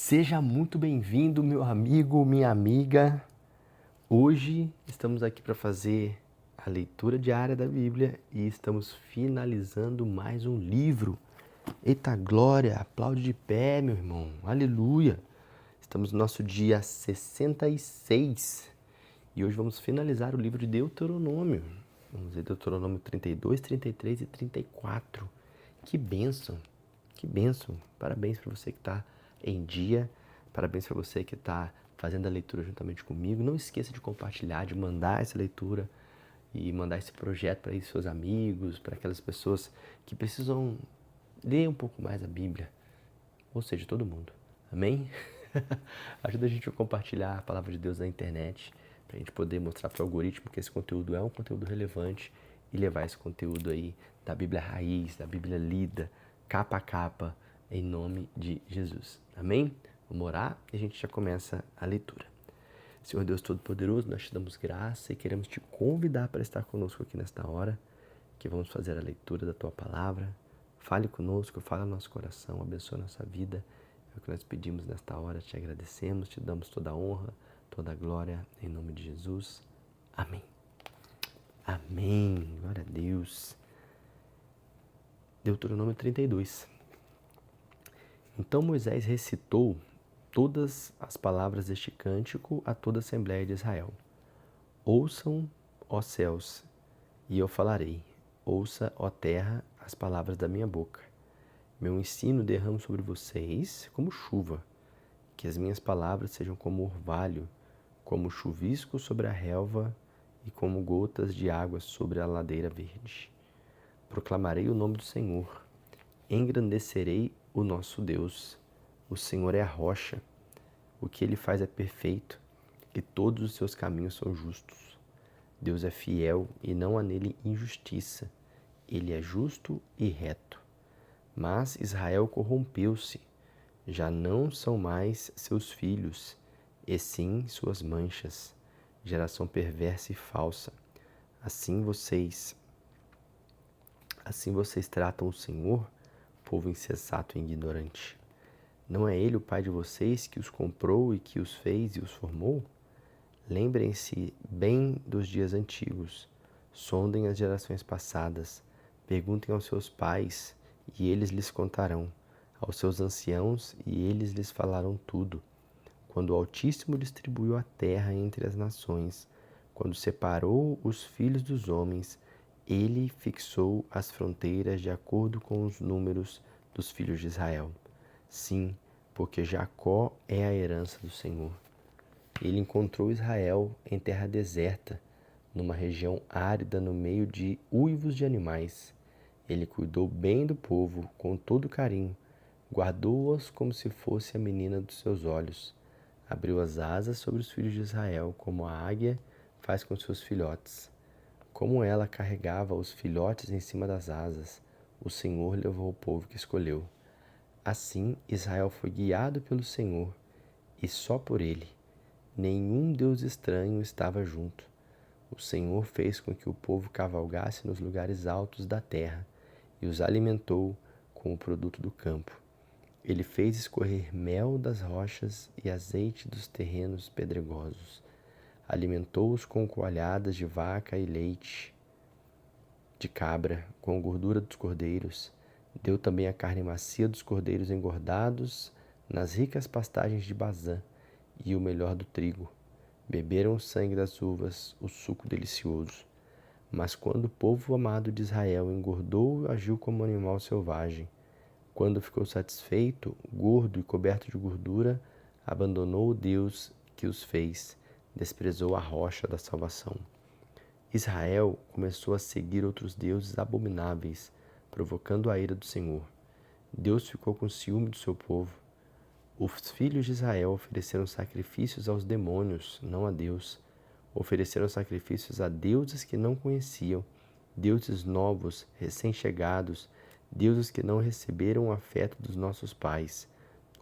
Seja muito bem-vindo, meu amigo, minha amiga. Hoje estamos aqui para fazer a leitura diária da Bíblia e estamos finalizando mais um livro. Eita glória, aplaude de pé, meu irmão. Aleluia. Estamos no nosso dia 66 e hoje vamos finalizar o livro de Deuteronômio. Vamos ler Deuteronômio 32, 33 e 34. Que bênção, que bênção. Parabéns para você que está em dia. Parabéns para você que está fazendo a leitura juntamente comigo. Não esqueça de compartilhar, de mandar essa leitura e mandar esse projeto para seus amigos, para aquelas pessoas que precisam ler um pouco mais a Bíblia. Ou seja, todo mundo. Amém? Ajuda a gente a compartilhar a palavra de Deus na internet, para a gente poder mostrar para o algoritmo que esse conteúdo é um conteúdo relevante e levar esse conteúdo aí da Bíblia raiz, da Bíblia lida, capa a capa, em nome de Jesus. Amém? Vamos orar e a gente já começa a leitura. Senhor Deus Todo-Poderoso, nós te damos graça e queremos te convidar para estar conosco aqui nesta hora, que vamos fazer a leitura da Tua Palavra. Fale conosco, fale ao nosso coração, abençoe a nossa vida. É o que nós pedimos nesta hora, te agradecemos, te damos toda a honra, toda a glória, em nome de Jesus. Amém. Amém. Glória a Deus. Deuteronômio 32. Então Moisés recitou todas as palavras deste cântico a toda a Assembleia de Israel. Ouçam, ó céus, e eu falarei. Ouça, ó terra, as palavras da minha boca. Meu ensino derramo sobre vocês como chuva, que as minhas palavras sejam como orvalho, como chuvisco sobre a relva e como gotas de água sobre a ladeira verde. Proclamarei o nome do Senhor, engrandecerei o nosso Deus. O Senhor é a rocha, o que Ele faz é perfeito e todos os seus caminhos são justos. Deus é fiel e não há nele injustiça. Ele é justo e reto. Mas Israel corrompeu-se, já não são mais seus filhos, e sim suas manchas, geração perversa e falsa. Assim vocês tratam o Senhor, povo insensato e ignorante. Não é Ele o Pai de vocês que os comprou e que os fez e os formou? Lembrem-se bem dos dias antigos, sondem as gerações passadas, perguntem aos seus pais e eles lhes contarão, aos seus anciãos e eles lhes falarão tudo. Quando o Altíssimo distribuiu a terra entre as nações, quando separou os filhos dos homens, ele fixou as fronteiras de acordo com os números dos filhos de Israel. Sim, porque Jacó é a herança do Senhor. Ele encontrou Israel em terra deserta, numa região árida no meio de uivos de animais. Ele cuidou bem do povo com todo carinho, guardou-os como se fosse a menina dos seus olhos. Abriu as asas sobre os filhos de Israel, como a águia faz com seus filhotes. Como ela carregava os filhotes em cima das asas, o Senhor levou o povo que escolheu. Assim, Israel foi guiado pelo Senhor, e só por ele. Nenhum Deus estranho estava junto. O Senhor fez com que o povo cavalgasse nos lugares altos da terra e os alimentou com o produto do campo. Ele fez escorrer mel das rochas e azeite dos terrenos pedregosos. Alimentou-os com coalhadas de vaca e leite de cabra, com gordura dos cordeiros. Deu também a carne macia dos cordeiros engordados nas ricas pastagens de Bazã e o melhor do trigo. Beberam o sangue das uvas, o suco delicioso. Mas quando o povo amado de Israel engordou e agiu como um animal selvagem, quando ficou satisfeito, gordo e coberto de gordura, abandonou o Deus que os fez, desprezou a rocha da salvação. Israel começou a seguir outros deuses abomináveis, provocando a ira do Senhor. Deus ficou com ciúme do seu povo. Os filhos de Israel ofereceram sacrifícios aos demônios, não a Deus. Ofereceram sacrifícios a deuses que não conheciam, deuses novos, recém-chegados, deuses que não receberam o afeto dos nossos pais.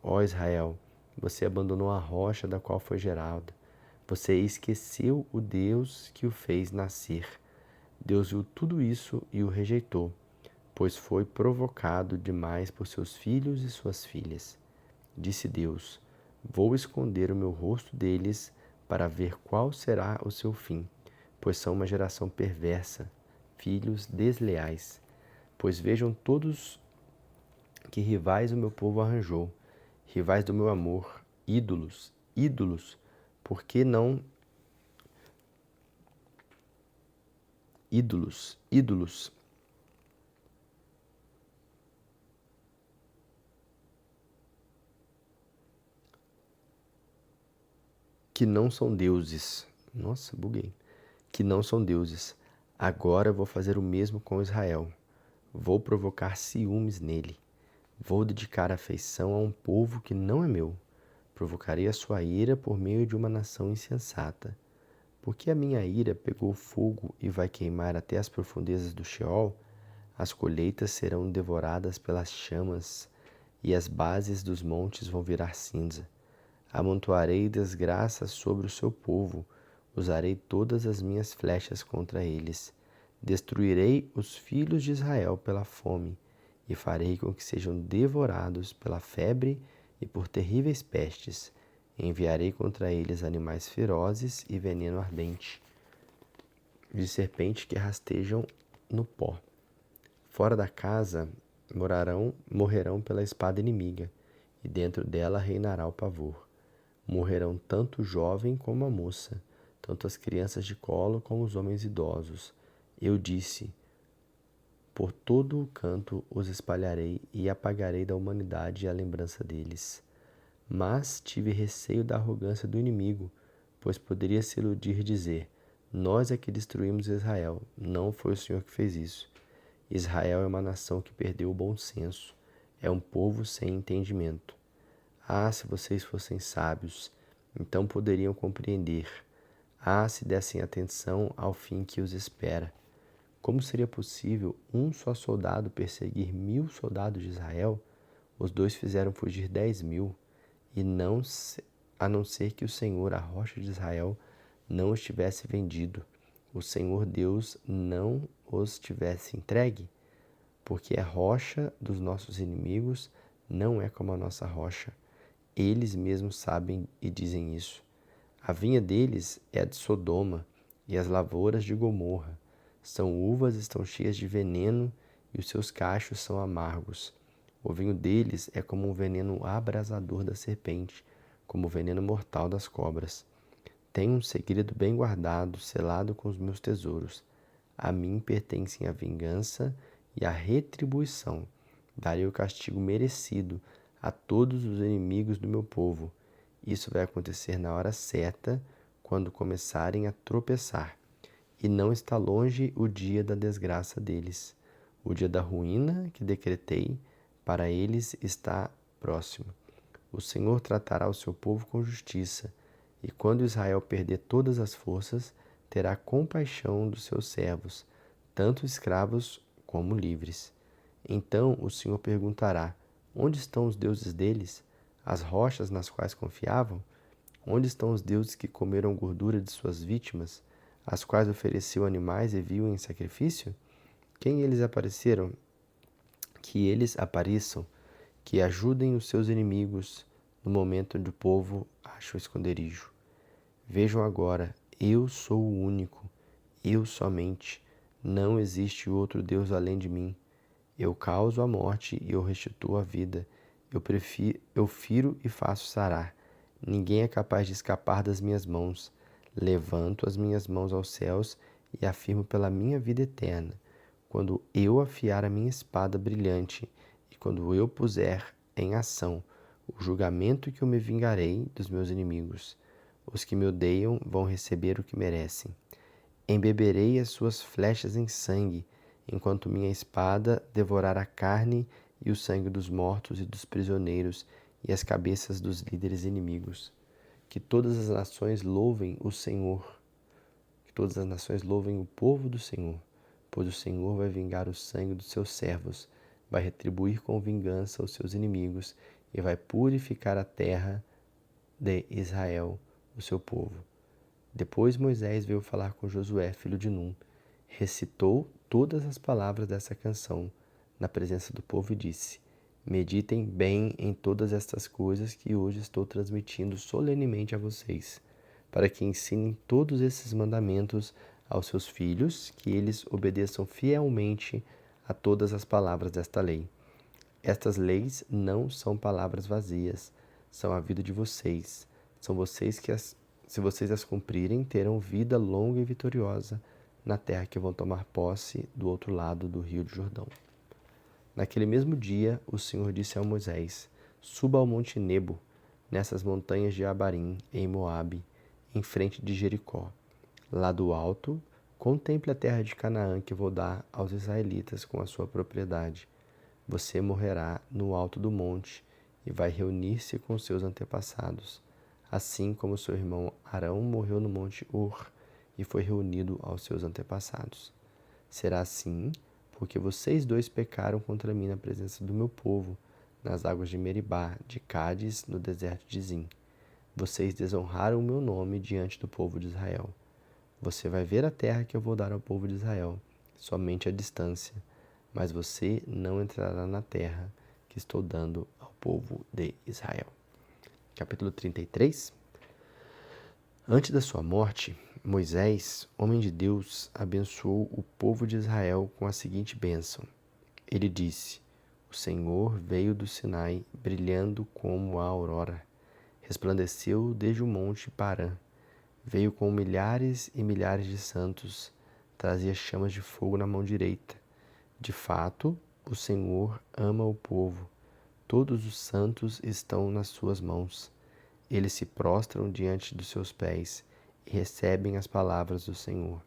Ó Israel, você abandonou a rocha da qual foi gerado. Você esqueceu o Deus que o fez nascer. Deus viu tudo isso e o rejeitou, pois foi provocado demais por seus filhos e suas filhas. Disse Deus: Vou esconder o meu rosto deles para ver qual será o seu fim, pois são uma geração perversa, filhos desleais. Pois vejam todos que rivais o meu povo arranjou, rivais do meu amor, ídolos, ídolos, por que não ídolos, ídolos, que não são deuses. Nossa, buguei. Que não são deuses. Agora vou fazer o mesmo com Israel. Vou provocar ciúmes nele. Vou dedicar afeição a um povo que não é meu. Provocarei a sua ira por meio de uma nação insensata. Porque a minha ira pegou fogo e vai queimar até as profundezas do Sheol, as colheitas serão devoradas pelas chamas e as bases dos montes vão virar cinza. Amontoarei desgraças sobre o seu povo, usarei todas as minhas flechas contra eles. Destruirei os filhos de Israel pela fome e farei com que sejam devorados pela febre e por terríveis pestes. Enviarei contra eles animais ferozes e veneno ardente, de serpente que rastejam no pó. Fora da casa morrerão pela espada inimiga, e dentro dela reinará o pavor. Morrerão tanto o jovem como a moça, tanto as crianças de colo como os homens idosos. Eu disse: por todo o canto os espalharei e apagarei da humanidade a lembrança deles. Mas tive receio da arrogância do inimigo, pois poderia se iludir e dizer: nós é que destruímos Israel, não foi o Senhor que fez isso. Israel é uma nação que perdeu o bom senso, é um povo sem entendimento. Ah, se vocês fossem sábios, então poderiam compreender. Ah, se dessem atenção ao fim que os espera. Como seria possível um só soldado perseguir 1000 soldados de Israel? Os dois fizeram fugir 10.000, e a não ser que o Senhor, a rocha de Israel, não os tivesse vendido, o Senhor Deus não os tivesse entregue, porque a rocha dos nossos inimigos não é como a nossa rocha. Eles mesmos sabem e dizem isso. A vinha deles é a de Sodoma e as lavouras de Gomorra. São uvas, estão cheias de veneno e os seus cachos são amargos. O vinho deles é como um veneno abrasador da serpente, como o veneno mortal das cobras. Tenho um segredo bem guardado, selado com os meus tesouros. A mim pertencem a vingança e a retribuição. Darei o castigo merecido a todos os inimigos do meu povo. Isso vai acontecer na hora certa, quando começarem a tropeçar. E não está longe o dia da desgraça deles. O dia da ruína que decretei para eles está próximo. O Senhor tratará o seu povo com justiça, e quando Israel perder todas as forças, terá compaixão dos seus servos, tanto escravos como livres. Então o Senhor perguntará: onde estão os deuses deles, as rochas nas quais confiavam? Onde estão os deuses que comeram gordura de suas vítimas, as quais ofereciam animais e viam em sacrifício? Quem eles apareceram? Que eles apareçam, que ajudem os seus inimigos no momento onde o povo acha o esconderijo. Vejam agora, eu sou o único, eu somente, não existe outro Deus além de mim. Eu causo a morte e eu restituo a vida. Eu firo e faço sarar. Ninguém é capaz de escapar das minhas mãos. Levanto as minhas mãos aos céus e afirmo pela minha vida eterna. Quando eu afiar a minha espada brilhante e quando eu puser em ação o julgamento que eu me vingarei dos meus inimigos, os que me odeiam vão receber o que merecem. Embeberei as suas flechas em sangue, enquanto minha espada devorar a carne e o sangue dos mortos e dos prisioneiros e as cabeças dos líderes inimigos. Que todas as nações louvem o Senhor, que todas as nações louvem o povo do Senhor, pois o Senhor vai vingar o sangue dos seus servos, vai retribuir com vingança os seus inimigos e vai purificar a terra de Israel, o seu povo. Depois Moisés veio falar com Josué, filho de Num, recitou todas as palavras dessa canção na presença do povo e disse: Meditem bem em todas estas coisas que hoje estou transmitindo solenemente a vocês, para que ensinem todos esses mandamentos aos seus filhos, que eles obedeçam fielmente a todas as palavras desta lei. Estas leis não são palavras vazias, são a vida de vocês. São vocês que se vocês as cumprirem, terão vida longa e vitoriosa na terra que vão tomar posse do outro lado do rio de Jordão. Naquele mesmo dia, o Senhor disse a Moisés: Suba ao monte Nebo, nessas montanhas de Abarim, em Moabe, em frente de Jericó. Lá do alto, contemple a terra de Canaã que vou dar aos israelitas com a sua propriedade. Você morrerá no alto do monte e vai reunir-se com seus antepassados, assim como seu irmão Arão morreu no monte Hor e foi reunido aos seus antepassados. Será assim, porque vocês dois pecaram contra mim na presença do meu povo, nas águas de Meribá, de Cádiz, no deserto de Zim. Vocês desonraram o meu nome diante do povo de Israel. Você vai ver a terra que eu vou dar ao povo de Israel, somente à distância, mas você não entrará na terra que estou dando ao povo de Israel. Capítulo 33. Antes da sua morte, Moisés, homem de Deus, abençoou o povo de Israel com a seguinte bênção. Ele disse: O Senhor veio do Sinai, brilhando como a aurora. Resplandeceu desde o monte Parã. Veio com milhares e milhares de santos. Trazia chamas de fogo na mão direita. De fato, o Senhor ama o povo. Todos os santos estão nas suas mãos. Eles se prostram diante dos seus pés e recebem as palavras do Senhor.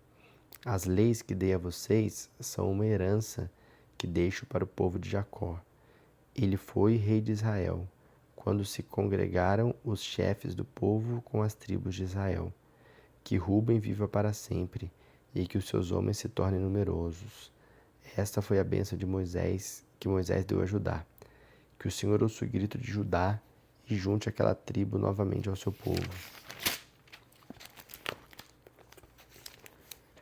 As leis que dei a vocês são uma herança que deixo para o povo de Jacó. Ele foi rei de Israel, quando se congregaram os chefes do povo com as tribos de Israel. Que Ruben viva para sempre e que os seus homens se tornem numerosos. Esta foi a bênção de Moisés, que Moisés deu a Judá. Que o Senhor ouça o grito de Judá e junte aquela tribo novamente ao seu povo.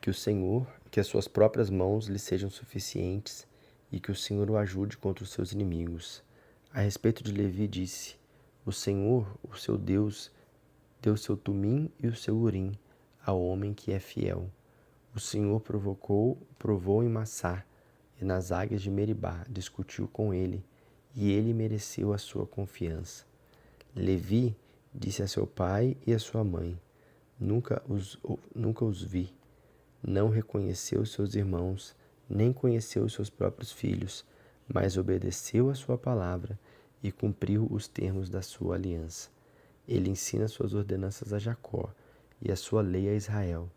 Que o Senhor, que as suas próprias mãos lhe sejam suficientes e que o Senhor o ajude contra os seus inimigos. A respeito de Levi disse: O Senhor, o seu Deus, deu seu tumim e o seu urim ao homem que é fiel. O Senhor provou em Massá e nas águias de Meribá, discutiu com ele, e ele mereceu a sua confiança. Levi disse a seu pai e a sua mãe: Nunca os vi. Não reconheceu seus irmãos, nem conheceu seus próprios filhos, mas obedeceu a sua palavra e cumpriu os termos da sua aliança. Ele ensina suas ordenanças a Jacó e a sua lei a Israel.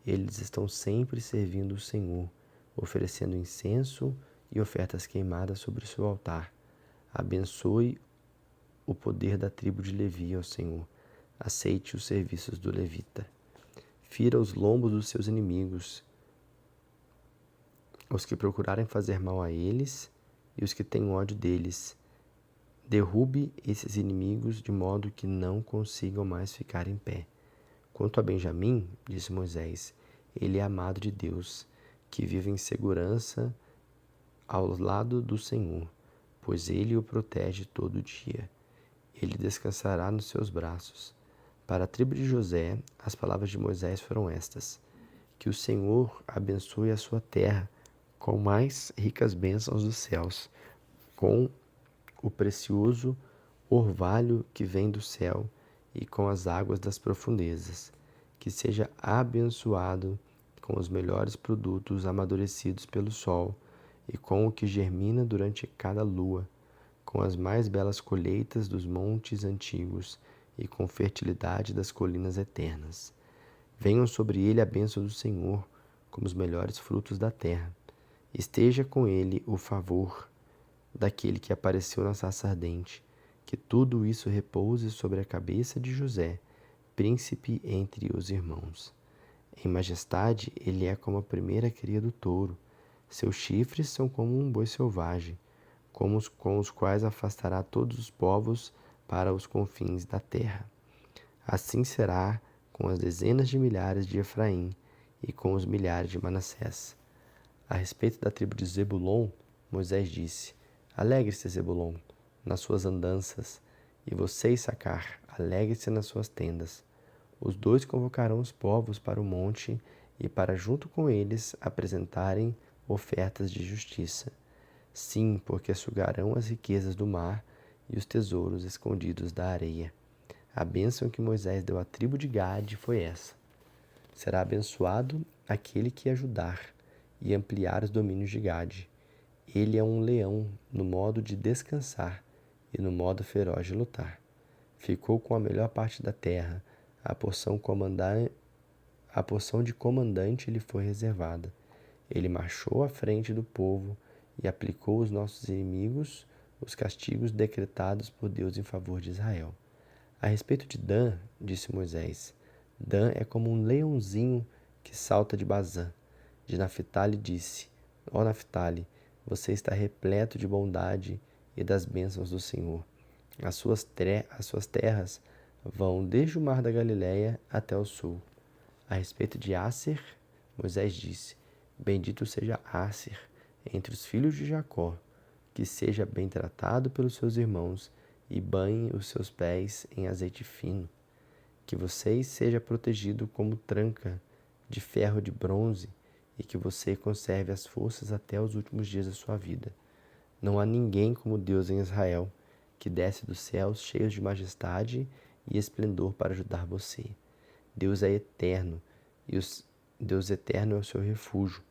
Eles estão sempre servindo o Senhor, oferecendo incenso e ofertas queimadas sobre o seu altar. Abençoe o poder da tribo de Levi, ó Senhor. Aceite os serviços do levita. Fira os lombos dos seus inimigos, os que procurarem fazer mal a eles e os que têm ódio deles. Derrube esses inimigos de modo que não consigam mais ficar em pé. Quanto a Benjamim, disse Moisés, ele é amado de Deus, que vive em segurança ao lado do Senhor, pois ele o protege todo dia. Ele descansará nos seus braços. Para a tribo de José, as palavras de Moisés foram estas: Que o Senhor abençoe a sua terra com mais ricas bênçãos dos céus, com o precioso orvalho que vem do céu e com as águas das profundezas. Que seja abençoado com os melhores produtos amadurecidos pelo sol e com o que germina durante cada lua, com as mais belas colheitas dos montes antigos e com fertilidade das colinas eternas. Venham sobre ele a bênção do Senhor, como os melhores frutos da terra. Esteja com ele o favor daquele que apareceu na sarça ardente. Que tudo isso repouse sobre a cabeça de José, príncipe entre os irmãos. Em majestade, ele é como a primeira cria do touro. Seus chifres são como um boi selvagem, com os quais afastará todos os povos para os confins da terra. Assim será com as dezenas de milhares de Efraim e com os milhares de Manassés. A respeito da tribo de Zebulon, Moisés disse: Alegre-se, Zebulon, nas suas andanças, e você, Issacar, alegre-se nas suas tendas. Os dois convocarão os povos para o monte e para junto com eles apresentarem ofertas de justiça. Sim, porque sugarão as riquezas do mar e os tesouros escondidos da areia. A bênção que Moisés deu à tribo de Gade foi essa: será abençoado aquele que ajudar e ampliar os domínios de Gade. Ele é um leão no modo de descansar e no modo feroz de lutar. Ficou com a melhor parte da terra, a porção de comandante lhe foi reservada. Ele marchou à frente do povo e aplicou aos nossos inimigos os castigos decretados por Deus em favor de Israel. A respeito de Dan, disse Moisés, Dan é como um leãozinho que salta de Bazã. De Naphtali disse, ó Naphtali, você está repleto de bondade e das bênçãos do Senhor. As suas terras vão desde o mar da Galileia até o sul. A respeito de Asser, Moisés disse, bendito seja Asser entre os filhos de Jacó, que seja bem tratado pelos seus irmãos e banhe os seus pés em azeite fino. Que você seja protegido como tranca de ferro de bronze e que você conserve as forças até os últimos dias da sua vida. Não há ninguém como Deus em Israel, que desce dos céus cheios de majestade e esplendor para ajudar você. Deus é eterno, e Deus eterno é o seu refúgio.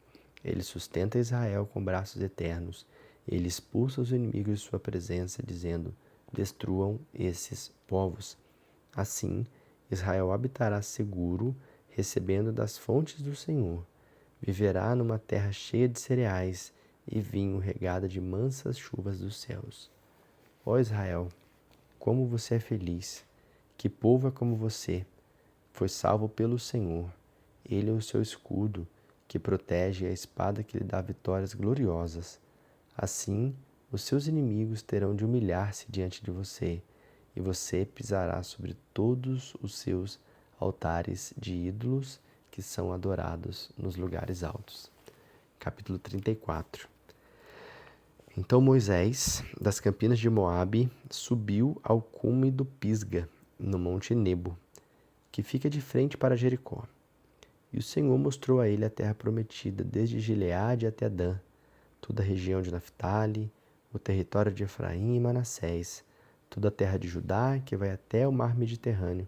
Ele sustenta Israel com braços eternos. Ele expulsa os inimigos de sua presença, dizendo, destruam esses povos. Assim, Israel habitará seguro, recebendo das fontes do Senhor. Viverá numa terra cheia de cereais e vinho regada de mansas chuvas dos céus. Ó Israel, como você é feliz! Que povo é como você! Foi salvo pelo Senhor. Ele é o seu escudo, que protege a espada que lhe dá vitórias gloriosas. Assim, os seus inimigos terão de humilhar-se diante de você, e você pisará sobre todos os seus altares de ídolos que são adorados nos lugares altos. Capítulo 34. Então Moisés, das campinas de Moabe, subiu ao cume do Pisga, no monte Nebo, que fica de frente para Jericó. E o Senhor mostrou a ele a terra prometida, desde Gileade até Dan, toda a região de Naphtali, o território de Efraim e Manassés, toda a terra de Judá, que vai até o mar Mediterrâneo,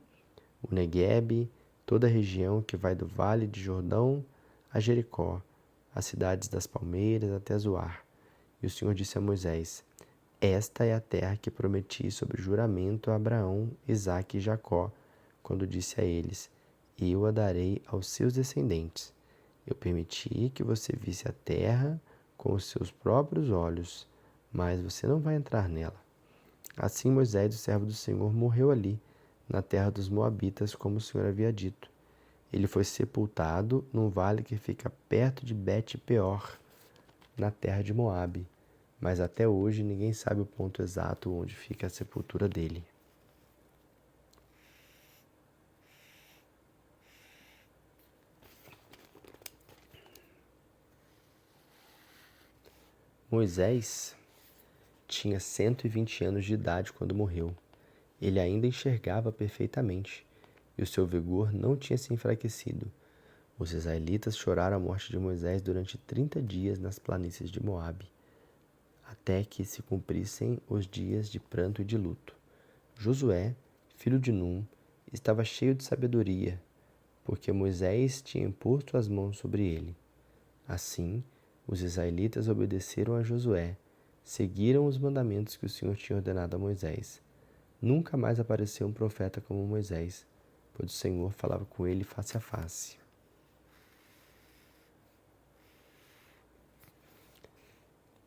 o Neguebe, toda a região que vai do vale de Jordão a Jericó, as cidades das palmeiras até Zoar. E o Senhor disse a Moisés, esta é a terra que prometi sob juramento a Abraão, Isaque e Jacó, quando disse a eles, eu a darei aos seus descendentes. Eu permiti que você visse a terra com os seus próprios olhos, mas você não vai entrar nela. Assim Moisés, o servo do Senhor, morreu ali, na terra dos Moabitas, como o Senhor havia dito. Ele foi sepultado num vale que fica perto de Bet-peor, na terra de Moabe, mas até hoje ninguém sabe o ponto exato onde fica a sepultura dele. Moisés tinha 120 anos de idade quando morreu. Ele ainda enxergava perfeitamente, e o seu vigor não tinha se enfraquecido. Os israelitas choraram a morte de Moisés durante 30 dias nas planícies de Moabe, até que se cumprissem os dias de pranto e de luto. Josué, filho de Num, estava cheio de sabedoria, porque Moisés tinha imposto as mãos sobre ele. Assim, os israelitas obedeceram a Josué, seguiram os mandamentos que o Senhor tinha ordenado a Moisés. Nunca mais apareceu um profeta como Moisés, pois o Senhor falava com ele face a face.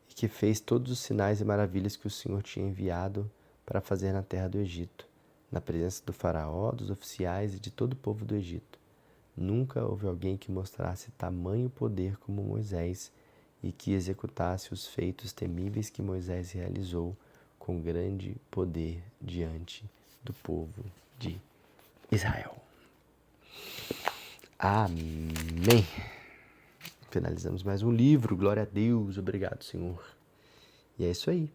E que fez todos os sinais e maravilhas que o Senhor tinha enviado para fazer na terra do Egito, na presença do faraó, dos oficiais e de todo o povo do Egito. Nunca houve alguém que mostrasse tamanho poder como Moisés e que executasse os feitos temíveis que Moisés realizou com grande poder diante do povo de Israel. Amém. Finalizamos mais um livro. Glória a Deus. Obrigado, Senhor. E é isso aí.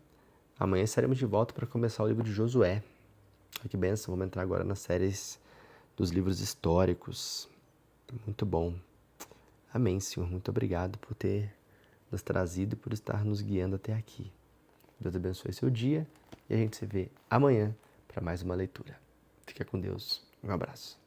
Amanhã estaremos de volta para começar o livro de Josué. Olha que bênção, vamos entrar agora nas séries dos livros históricos. Muito bom. Amém, Senhor. Muito obrigado por ter nos trazido e por estar nos guiando até aqui. Deus abençoe seu dia e a gente se vê amanhã para mais uma leitura. Fica com Deus. Um abraço.